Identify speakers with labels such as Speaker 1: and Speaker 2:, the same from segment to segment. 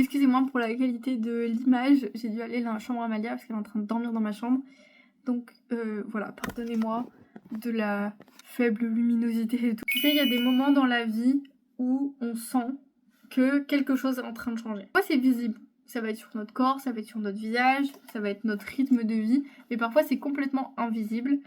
Speaker 1: Excusez-moi pour la qualité de l'image, j'ai dû aller dans la chambre Amalia parce qu'elle est en train de dormir dans ma chambre. Donc voilà, pardonnez-moi de la faible luminosité et tout. Tu sais, il y a des moments dans la vie où on sent que quelque chose est en train de changer. Parfois c'est visible, ça va être sur notre corps, ça va être sur notre visage, ça va être notre rythme de vie, mais parfois c'est complètement invisible.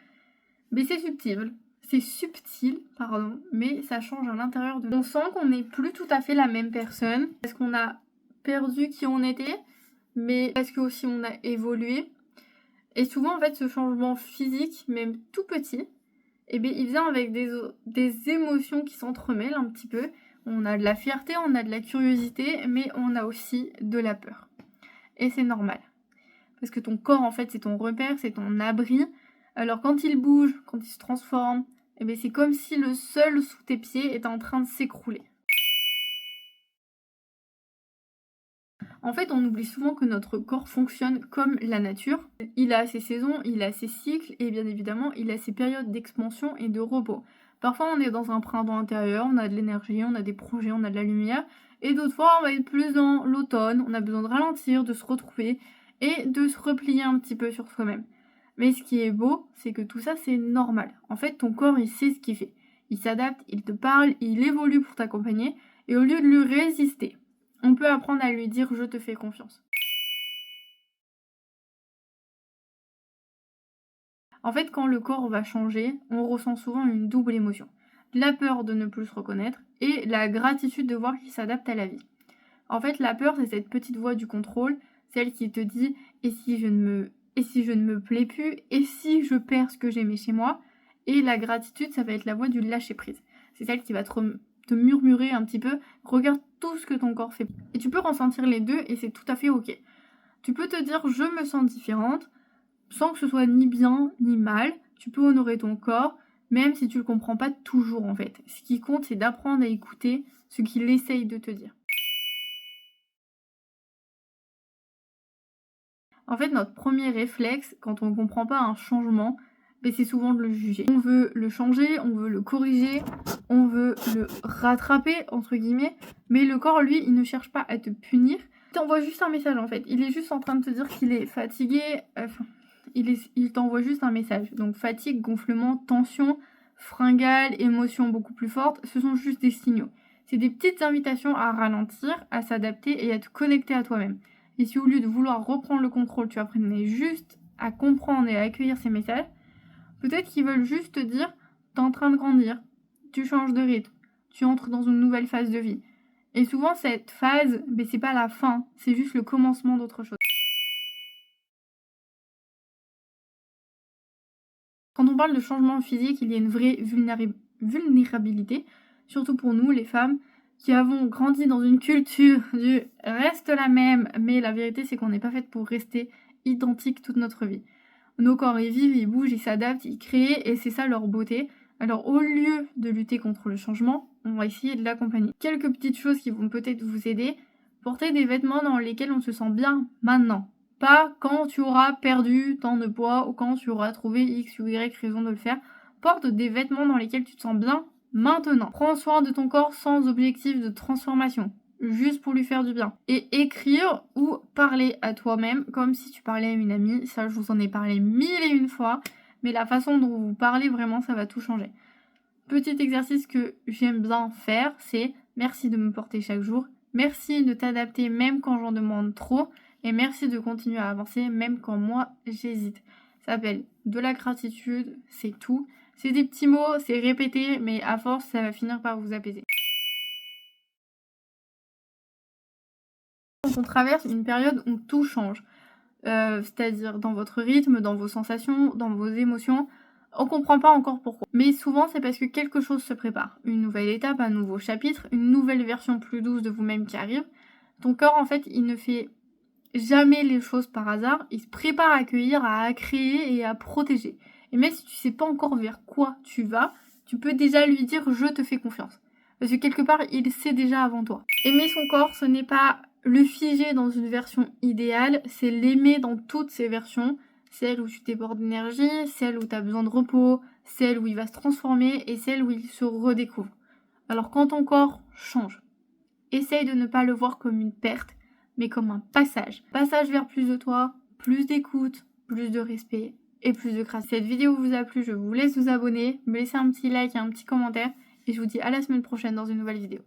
Speaker 1: Mais c'est subtil, pardon, mais ça change à l'intérieur de nous. On sent qu'on n'est plus tout à fait la même personne, parce qu'on a perdu qui on était, mais parce que aussi on a évolué. Et souvent en fait ce changement physique, même tout petit, eh bien, il vient avec des émotions qui s'entremêlent un petit peu. On a de la fierté, on a de la curiosité, mais on a aussi de la peur. Et c'est normal. Parce que ton corps, en fait, c'est ton repère, c'est ton abri. Alors quand il bouge, quand il se transforme, eh bien, c'est comme si le sol sous tes pieds était en train de s'écrouler. En fait, on oublie souvent que notre corps fonctionne comme la nature. Il a ses saisons, il a ses cycles et bien évidemment, il a ses périodes d'expansion et de repos. Parfois, on est dans un printemps intérieur, on a de l'énergie, on a des projets, on a de la lumière. Et d'autres fois, on va être plus dans l'automne, on a besoin de ralentir, de se retrouver et de se replier un petit peu sur soi-même. Mais ce qui est beau, c'est que tout ça, c'est normal. En fait, ton corps, il sait ce qu'il fait. Il s'adapte, il te parle, il évolue pour t'accompagner. Et au lieu de lui résister, on peut apprendre à lui dire « je te fais confiance ». En fait, quand le corps va changer, on ressent souvent une double émotion. La peur de ne plus se reconnaître et la gratitude de voir qu'il s'adapte à la vie. En fait, la peur, c'est cette petite voix du contrôle, celle qui te dit « et si je ne me plais plus ? Et si je perds ce que j'aimais chez moi ?» Et la gratitude, ça va être la voix du lâcher-prise. C'est celle qui va te murmurer un petit peu « regarde tout ce que ton corps fait ». Et tu peux ressentir les deux et c'est tout à fait ok. Tu peux te dire « je me sens différente » sans que ce soit ni bien ni mal. Tu peux honorer ton corps, même si tu le comprends pas toujours en fait. Ce qui compte, c'est d'apprendre à écouter ce qu'il essaye de te dire. En fait, notre premier réflexe, quand on ne comprend pas un changement, c'est souvent de le juger. On veut le changer, on veut le corriger, on veut le rattraper, entre guillemets, mais le corps, lui, il ne cherche pas à te punir. Il t'envoie juste un message, en fait. Il est juste en train de te dire qu'il est fatigué, il t'envoie juste un message. Donc fatigue, gonflement, tension, fringale, émotions beaucoup plus fortes, ce sont juste des signaux. C'est des petites invitations à ralentir, à s'adapter et à te connecter à toi-même. Et si au lieu de vouloir reprendre le contrôle, tu apprenais juste à comprendre et à accueillir ces messages, peut-être qu'ils veulent juste te dire « t'es en train de grandir, tu changes de rythme, tu entres dans une nouvelle phase de vie ». Et souvent, cette phase, c'est pas la fin, c'est juste le commencement d'autre chose. Quand on parle de changement physique, il y a une vraie vulnérabilité, surtout pour nous, les femmes, qui avons grandi dans une culture du reste la même, mais la vérité c'est qu'on n'est pas faite pour rester identique toute notre vie. Nos corps ils vivent, ils bougent, ils s'adaptent, ils créent et c'est ça leur beauté. Alors au lieu de lutter contre le changement, on va essayer de l'accompagner. Quelques petites choses qui vont peut-être vous aider, porter des vêtements dans lesquels on se sent bien maintenant. Pas quand tu auras perdu tant de poids ou quand tu auras trouvé X ou Y raison de le faire. Porte des vêtements dans lesquels tu te sens bien maintenant. Prends soin de ton corps sans objectif de transformation, juste pour lui faire du bien. Et écrire ou parler à toi-même comme si tu parlais à une amie, ça je vous en ai parlé 1001 fois, mais la façon dont vous parlez vraiment ça va tout changer. Petit exercice que j'aime bien faire, c'est merci de me porter chaque jour, merci de t'adapter même quand j'en demande trop, et merci de continuer à avancer même quand moi j'hésite. Ça s'appelle de la gratitude, c'est tout. C'est des petits mots, c'est répété, mais à force, ça va finir par vous apaiser. On traverse une période où tout change, c'est-à-dire dans votre rythme, dans vos sensations, dans vos émotions. On comprend pas encore pourquoi. Mais souvent, c'est parce que quelque chose se prépare. Une nouvelle étape, un nouveau chapitre, une nouvelle version plus douce de vous-même qui arrive. Ton corps, en fait, il ne fait jamais les choses par hasard. Il se prépare à accueillir, à créer et à protéger. Et même si tu sais pas encore vers quoi tu vas, tu peux déjà lui dire « je te fais confiance ». Parce que quelque part, il sait déjà avant toi. Aimer son corps, ce n'est pas le figer dans une version idéale, c'est l'aimer dans toutes ses versions. Celle où tu débordes d'énergie, celle où tu as besoin de repos, celle où il va se transformer et celle où il se redécouvre. Alors quand ton corps change, essaye de ne pas le voir comme une perte, mais comme un passage. Passage vers plus de toi, plus d'écoute, plus de respect et plus de grâce. Si cette vidéo vous a plu, je vous laisse vous abonner, me laisser un petit like et un petit commentaire, et je vous dis à la semaine prochaine dans une nouvelle vidéo.